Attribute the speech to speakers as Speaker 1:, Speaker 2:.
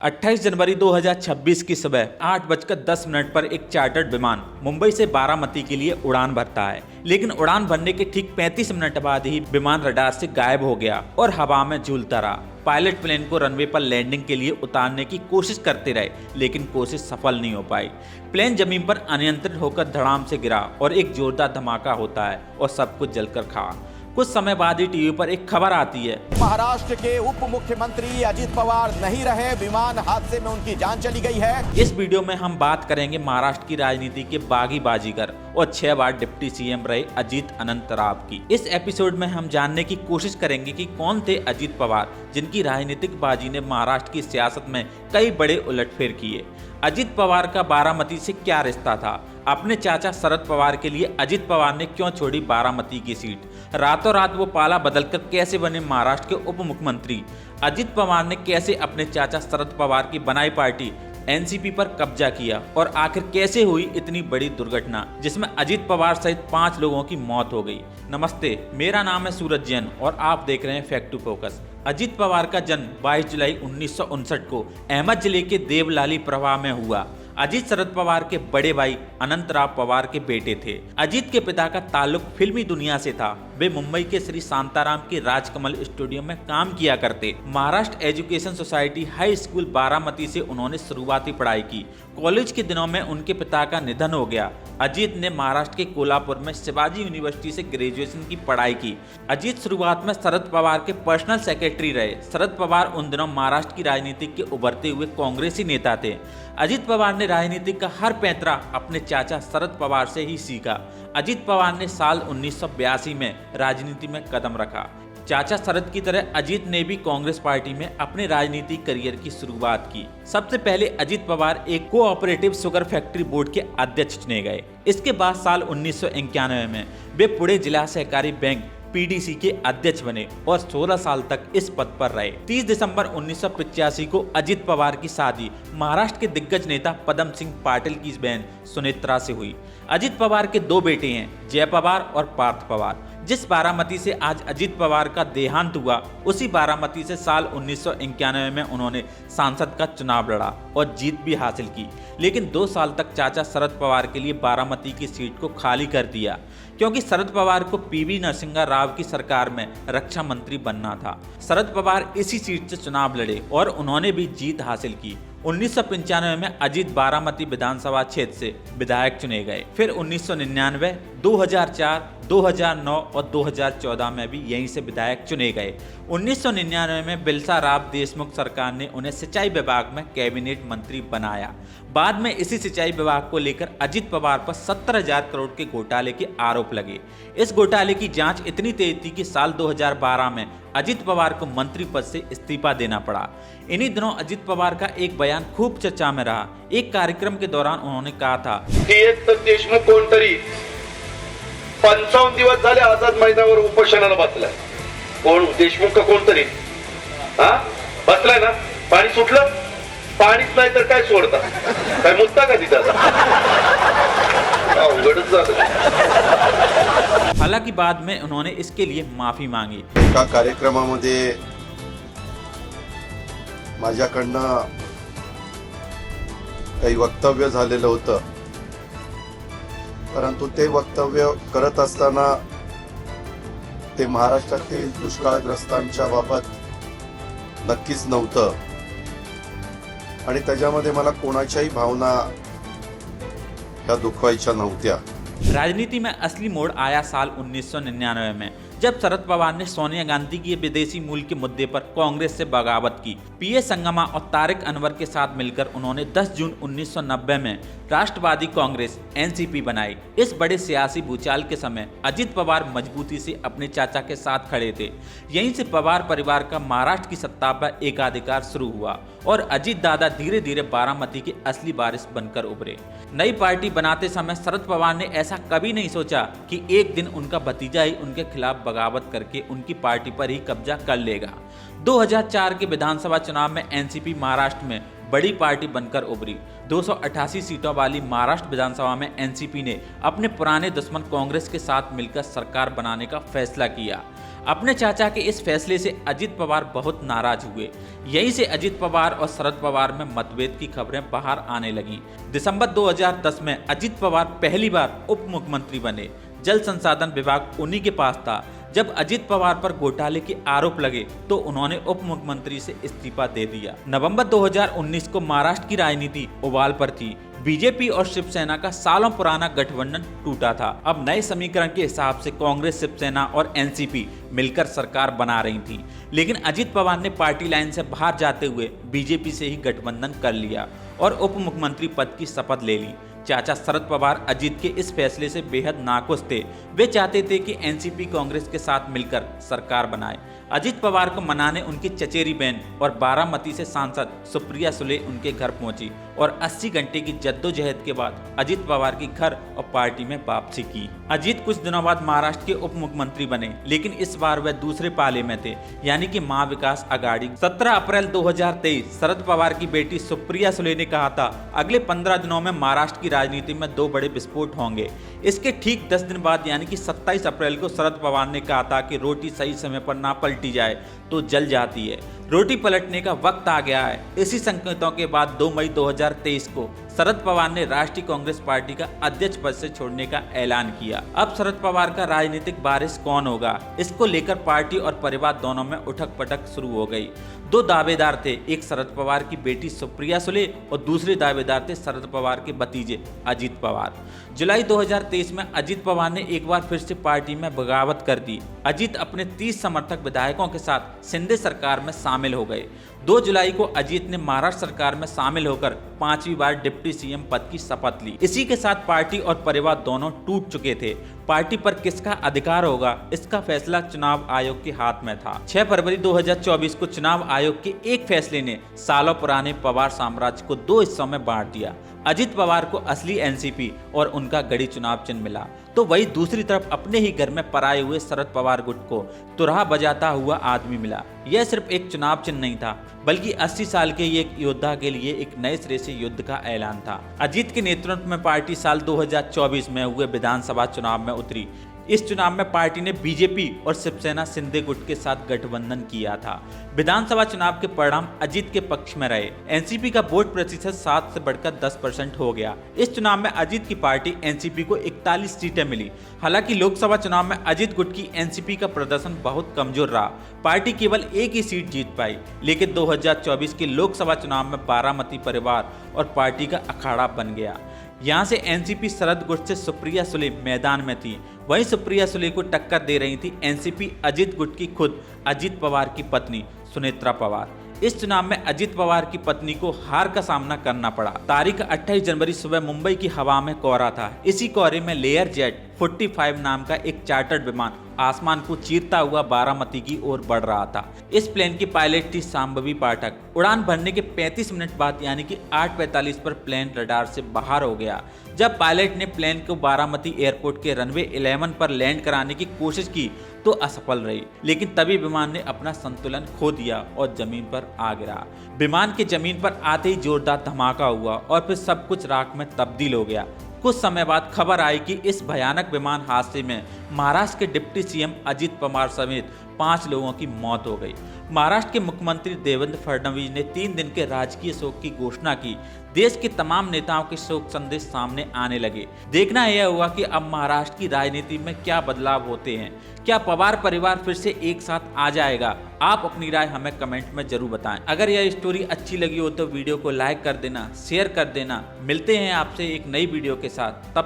Speaker 1: 28 जनवरी 2026 की सुबह 8:10 पर एक चार्टर्ड विमान मुंबई से बारामती के लिए उड़ान भरता है। लेकिन उड़ान भरने के ठीक 35 मिनट बाद ही विमान रडार से गायब हो गया और हवा में झूलता रहा। पायलट प्लेन को रनवे पर लैंडिंग के लिए उतारने की कोशिश करते रहे, लेकिन कोशिश सफल नहीं हो पाई। प्लेन जमीन पर अनियंत्रित होकर धड़ाम से गिरा और एक जोरदार धमाका होता है और सब कुछ जलकर खाक। कुछ समय बाद ही टीवी पर एक खबर आती है,
Speaker 2: महाराष्ट्र के उप मुख्यमंत्री अजित पवार नहीं रहे, विमान हादसे में उनकी जान चली गई है।
Speaker 1: इस वीडियो में हम बात करेंगे महाराष्ट्र की राजनीति के बागी बाजीगर और 6 बार डिप्टी सीएम रहे अजीत अनंतराव की। इस एपिसोड में हम जानने की कोशिश करेंगे कि कौन थे अजीत पवार, जिनकी राजनीतिक बाजी ने महाराष्ट्र की सियासत में कई बड़े उलटफेर किए। अजीत पवार का बारामती से क्या रिश्ता था? अपने चाचा शरद पवार के लिए अजीत पवार ने क्यों छोड़ी बारामती की सीट? रातों रात वो पाला बदलकर कैसे बने महाराष्ट्र के उप मुख्यमंत्री? अजीत पवार ने कैसे अपने चाचा शरद पवार की बनाई पार्टी एनसीपी पर कब्जा किया? और आखिर कैसे हुई इतनी बड़ी दुर्घटना जिसमें अजीत पवार सहित 5 लोगों की मौत हो गई? नमस्ते, मेरा नाम है सूरज जैन और आप देख रहे हैं fact to focus. Ajit Pawar का जन्म 22 जुलाई 1959 को अहमद जिले के देवलाली प्रवाह में हुआ। अजीत शरद पवार के बड़े भाई अनंतराव पवार के बेटे थे। अजीत के पिता का ताल्लुक फिल्मी दुनिया से था। वे मुंबई के श्री शांताराम के राजकमल स्टूडियो में काम किया करते। Maharashtra education society high school Baramati से उन्होंने शुरुआती पढ़ाई की। कॉलेज के दिनों में उनके पिता का निधन हो गया। अजीत ने महाराष्ट्र के कोल्हापुर में शिवाजी यूनिवर्सिटी से ग्रेजुएशन की पढ़ाई की। अजीत शुरुआत में शरद पवार के पर्सनल सेक्रेटरी रहे। शरद पवार उन दिनों महाराष्ट्र की राजनीति के उभरते हुए कांग्रेसी नेता थे। अजीत पवार ने राजनीति का हर पैंतरा अपने चाचा शरद पवार से ही सीखा। अजीत पवार ने साल 1982 में राजनीति में कदम रखा। चाचा शरद की तरह अजीत ने भी कांग्रेस पार्टी में अपने राजनीतिक करियर की शुरुआत की। सबसे पहले अजीत पवार एक कोऑपरेटिव शुगर फैक्ट्री बोर्ड के अध्यक्ष चुने गए। इसके बाद साल 1991 में वे पुणे जिला सहकारी बैंक पीडीसी के अध्यक्ष बने और 16 साल तक इस पद पर रहे। 30 दिसंबर 1985 को अजीत पवार की शादी महाराष्ट्र के दिग्गज नेता पदम सिंह पाटिल की बहन सुनेत्रा से हुई। अजीत पवार के 2 बेटे हैं, जय पवार और पार्थ पवार। जिस बारामती से आज अजीत पवार का देहांत हुआ, उसी बारामती से साल 1991 में उन्होंने सांसद का चुनाव लड़ा और जीत भी हासिल की। लेकिन 2 साल तक चाचा शरद पवार के लिए बारामती की सीट को खाली कर दिया, क्योंकि शरद पवार को पीवी नरसिंह राव की सरकार में रक्षा मंत्री बनना था। शरद पवार इसी सीट से चुनाव लड़े और उन्होंने भी जीत हासिल की। 1995 में अजीत बारामती विधानसभा क्षेत्र से विधायक चुने गए। फिर 1999, 2004, 2009 और 2014 में भी यहीं से विधायक चुने गए। 1999 में बिलसा राव देशमुख सरकार ने उन्हें सिंचाई विभाग में कैबिनेट मंत्री बनाया। बाद में इसी सिंचाई विभाग को लेकर अजीत पवार पर 17,000 करोड़ के घोटाले के आरोप लगे। इस घोटाले की जांच इतनी तेज थी कि साल 2012 में अजीत पवार को मंत्री पद से इस्तीफा देना पड़ा। इन्हीं दिनों अजीत पवार का एक बयान खूब चर्चा में रहा। एक कार्यक्रम के दौरान उन्होंने कहा था
Speaker 3: की एक तर देशमुख कोणतरी 55 दिवस झाले आझाद मैदानावर उपोषणाला बसलाय। कोण देशमुख का कोणतरी बसलाय ना? पाणी सुटलं? पाणीच नाही तर काय सोडता? काय मुद्दा का तिथं? अवघडच झालं।
Speaker 1: हालांकि बाद में उन्होंने इसके लिए माफी मांगी।
Speaker 4: एका कार्यक्रमामध्ये माझ्याकडनं काही वक्तव्य झालेलं होतं, परंतु ते वक्तव्य करत असताना ते महाराष्ट्रातील दुष्काळग्रस्तांच्या बाबत नक्कीच नव्हतं आणि त्याच्यामध्ये मला कोणाच्याही भावना ह्या दुखवायच्या नव्हत्या।
Speaker 1: राजनीति में असली मोड़ आया साल 1999 में, जब शरद पवार ने सोनिया गांधी की विदेशी मूल के मुद्दे पर कांग्रेस से बगावत की। पीए संगमा और तारिक अनवर के साथ मिलकर उन्होंने 10 जून 1990 में राष्ट्रवादी कांग्रेस एनसीपी बनाई। इस बड़े सियासी भूचाल के समय अजीत पवार मजबूती से अपने चाचा के साथ खड़े थे। यहीं से पवार परिवार का महाराष्ट्र की सत्ता पर एकाधिकार शुरू हुआ और अजीत दादा धीरे धीरे बारामती के असली वारिस बनकर उभरे। नई पार्टी बनाते समय शरद पवार ने ऐसा कभी नहीं सोचा कि एक दिन उनका भतीजा ही उनके खिलाफ बगावत करके उनकी पार्टी पर ही कब्जा कर लेगा। 2004 के विधानसभा चुनाव में एनसीपी महाराष्ट्र में बड़ी पार्टी बनकर उभरी। 288 सीटों वाली महाराष्ट्र विधानसभा में एनसीपी ने अपने पुराने दुश्मन कांग्रेस के साथ मिलकर सरकार बनाने का फैसला किया। अपने चाचा के इस फैसले से अजित पवार बहुत नाराज हुए। यहीं से अजित पवार और शरद पवार में मतभेद की खबरें बाहर आने लगीं। दिसंबर 2010 में अजित पवार पहली बार उप मुख्यमंत्री बने। जल संसाधन विभाग उन्हीं के पास था। जब अजित पवार पर घोटाले के आरोप लगे तो उन्होंने उप मुख्यमंत्री से इस्तीफा दे दिया। नवंबर 2019 को महाराष्ट्र की राजनीति उबाल पर थी। बीजेपी और शिवसेना का सालों पुराना गठबंधन टूटा था। अब नए समीकरण के हिसाब से कांग्रेस, शिवसेना और एनसीपी मिलकर सरकार बना रही थी। लेकिन अजित पवार ने पार्टी लाइन से बाहर जाते हुए बीजेपी से ही गठबंधन कर लिया और उप मुख्यमंत्री पद की शपथ ले ली। चाचा शरद पवार अजित के इस फैसले से बेहद नाखुश थे। वे चाहते थे कि एनसीपी कांग्रेस के साथ मिलकर सरकार बनाए। अजित पवार को मनाने उनकी चचेरी बहन और बारामती से सांसद सुप्रिया सुले उनके घर पहुंची और 80 घंटे की जद्दोजहद के बाद अजित पवार की घर और पार्टी में वापसी की। अजित कुछ दिनों बाद महाराष्ट्र के उप मुख्यमंत्री बने, लेकिन इस बार वह दूसरे पाले में थे, यानी कि महाविकास आघाड़ी। 17 अप्रैल 2023 शरद पवार की बेटी सुप्रिया सुले ने कहा था, अगले 15 दिनों में महाराष्ट्र की राजनीति में 2 बड़े विस्फोट होंगे। इसके ठीक 10 दिन बाद यानी कि 27 अप्रैल को शरद पवार ने कहा था कि रोटी सही समय पर ना पलटी जाए तो जल जाती है। रोटी पलटने का वक्त आ गया है। इसी संकेतों के बाद 2 मई 2023 को शरद पवार ने राष्ट्रीय कांग्रेस पार्टी का अध्यक्ष पद से छोड़ने का ऐलान किया। अब शरद पवार का राजनीतिक वारिस कौन होगा, इसको लेकर पार्टी और परिवार दोनों में उठक पटक शुरू हो गई। 2 दावेदार थे, एक शरद पवार की बेटी सुप्रिया सुले और दूसरे दावेदार थे शरद पवार के भतीजे अजित पवार। जुलाई 2023 में अजित पवार ने एक बार फिर से पार्टी में बगावत कर दी। अजित अपने 30 समर्थक विधायकों के साथ शिंदे सरकार में शामिल हो गए। 2 जुलाई को अजित ने महाराष्ट्र सरकार में शामिल होकर 5वीं बार डिप्टी सीएम पद की शपथ ली। इसी के साथ पार्टी और परिवार दोनों टूट चुके थे। पार्टी पर किसका अधिकार होगा, इसका फैसला चुनाव आयोग के हाथ में था। 6 फरवरी 2024 को चुनाव आयोग के एक फैसले ने सालों पुराने पवार साम्राज्य को 2 हिस्सों में बांट दिया। अजित पवार को असली एनसीपी और उनका गढ़ी चुनाव चिन्ह मिला, तो वही दूसरी तरफ अपने ही घर में पराए हुए शरद पवार गुट को तुरहा बजाता हुआ आदमी मिला। यह सिर्फ एक चुनाव चिन्ह नहीं था, बल्कि 80 साल के एक योद्धा के लिए एक नए सिरे से युद्ध का ऐलान था। अजित के नेतृत्व में पार्टी साल 2024 में हुए विधानसभा चुनाव में उतरी। इस चुनाव में पार्टी ने बीजेपी और शिवसेना शिंदे गुट के साथ गठबंधन किया था। विधानसभा चुनाव के परिणाम अजित के पक्ष में रहे। एनसीपी का वोट प्रतिशत 7 से बढ़कर 10% हो गया। इस चुनाव में अजित की पार्टी एनसीपी को 41 सीटें मिली। हालांकि लोकसभा चुनाव में अजित गुट की एनसीपी का प्रदर्शन बहुत कमजोर रहा। पार्टी केवल एक ही सीट जीत पाई। लेकिन 2024 के लोकसभा चुनाव में बारामती परिवार और पार्टी का अखाड़ा बन गया। यहाँ से एनसीपी शरद गुट से सुप्रिया सुले मैदान में थी। वहीं सुप्रिया सुले को टक्कर दे रही थी एनसीपी अजित गुट की खुद अजित पवार की पत्नी सुनेत्रा पवार। इस चुनाव में अजित पवार की पत्नी को हार का सामना करना पड़ा। तारीख 28 जनवरी सुबह मुंबई की हवा में कोहरा था। इसी कोहरे में लेयर जेट 45 नाम का एक चार्टर्ड विमान आसमान को चीरता हुआ बारामती की ओर बढ़ रहा था। इस प्लेन की पायलट थी शांभवी पाठक। उड़ान भरने के 35 मिनट बाद यानी कि 8:45 पर प्लेन रडार से बाहर हो गया। जब पायलट ने प्लेन को बारामती एयरपोर्ट के रनवे 11 पर लैंड कराने की कोशिश की तो असफल रही। लेकिन तभी विमान ने अपना संतुलन खो दिया और जमीन पर आ गिरा। विमान के जमीन पर आते ही जोरदार धमाका हुआ और फिर सब कुछ राख में तब्दील हो गया। कुछ समय बाद खबर आई कि इस भयानक विमान हादसे में महाराष्ट्र के डिप्टी सीएम अजित पवार समेत 5 लोगों की मौत हो गई। महाराष्ट्र के मुख्यमंत्री देवेंद्र फडणवीस ने 3 दिन के राजकीय शोक की घोषणा की। देश के तमाम नेताओं के शोक संदेश सामने आने लगे। देखना यह हुआ कि अब महाराष्ट्र की राजनीति में क्या बदलाव होते हैं। क्या पवार परिवार फिर से एक साथ आ जाएगा? आप अपनी राय हमें कमेंट में जरूर बताएं। अगर यह स्टोरी अच्छी लगी हो तो वीडियो को लाइक कर देना, शेयर कर देना। मिलते हैं आपसे एक नई वीडियो के साथ। तब